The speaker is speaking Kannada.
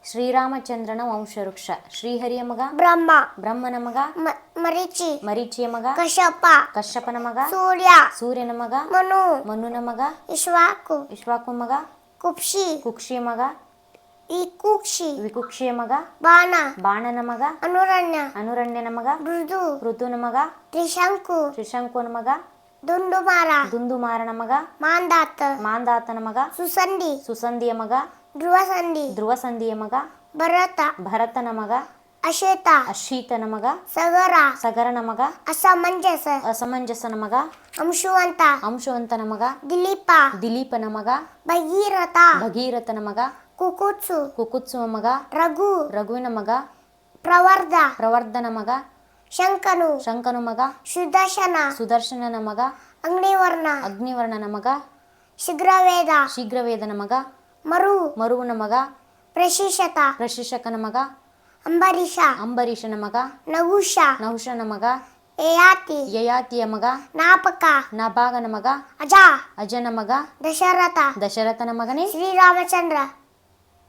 ಶ್ರೀರಾಮಚಂದ್ರನ ವಂಶವೃಕ್ಷ. ಶ್ರೀಹರಿಯ ಮಗ ಬ್ರಹ್ಮ. ಬ್ರಹ್ಮನ ಮಗ ಮರೀಚಿ. ಮರೀಚಿಯ ಮಗ ಕಶ್ಯಪ. ಕಶ್ಯಪನ ಮಗ ಸೂರ್ಯ. ಸೂರ್ಯನ ಮಗ ಮನು. ಮನುನ ಮಗ ಇಶ್ವಾಕು. ಇಶ್ವಾಕು ಮಗ ಕುಕ್ಷಿ. ಕುಕ್ಷಿಯ ಮಗ ಇಕುಕ್ಷಿ. ವಿಕುಕ್ಷಿಯ ಮಗ ಬಾಣ. ಬಾಣನ ಮಗ ಅನುರಣ್ಯ. ಅನುರಣ್ಯನ ಮಗ ಮೃದು. ಋತುನ ಮಗ ತ್ರಿಶಂಕು. ತ್ರಿಶಂಕುನ ಮಗ ದುಂಡುಮಾರ. ದುಂದುಮಾರನ ಮಗ ಮಾಂದಾತ. ಮಾಂದಾತನ ಮಗ ಸುಸಂಧಿ. ಸುಸಂಧಿಯ ಮಗ ಧ್ರುವಸಂಧಿ. ಧ್ರುವಸಂಧಿಯ ಮಗ ಭರತ. ಭರತನ ಮಗ ಅಶೇತ. ಅಶೀತನ ಮಗ ಸಗರ. ಸಗರನ ಮಗ ಅಸಮಂಜಸ. ಅಸಮಂಜಸನ ಮಗ ಅಂಶುವಂತ. ಅಂಶುವಂತನ ಮಗ ದಿಲೀಪ. ದಿಲೀಪನ ಮಗ ಭಗೀರಥ. ಭಗೀರಥನ ಮಗ ಕುಕುತ್ಸು. ಕುಕುತ್ಸುವ ಮಗ ರಘು. ರಘುವಿನ ಮಗ ಪ್ರವರ್ಧ. ಪ್ರವರ್ಧನ ಮಗ ಶಂಕನು. ಶಂಕನು ಮಗ ಸುದರ್ಶನ. ಸುದರ್ಶನನ ಮಗ ಅಗ್ನಿವರ್ಣ. ಅಗ್ನಿವರ್ಣನ ಮಗ ಶೀಘ್ರವೇದ. ಶೀಘ್ರವೇದನ ಮಗ ಮರು. ಮರುವನ ಮಗ ಪ್ರಶಿಷತ. ಪ್ರಶಿಷಕನ ಮಗ ಅಂಬರೀಷ. ಅಂಬರೀಷನ ಮಗ ನಹುಷ. ನಹುಷನ ಮಗ ಯಯಾತಿ. ಯಯಾತಿಯ ಮಗ ನಾಪಕ. ನಭಾಗನ ಮಗ ಅಜ. ಅಜನ ಮಗ ದಶರಥ. ದಶರಥನ ಮಗನೇ ಶ್ರೀರಾಮಚಂದ್ರ.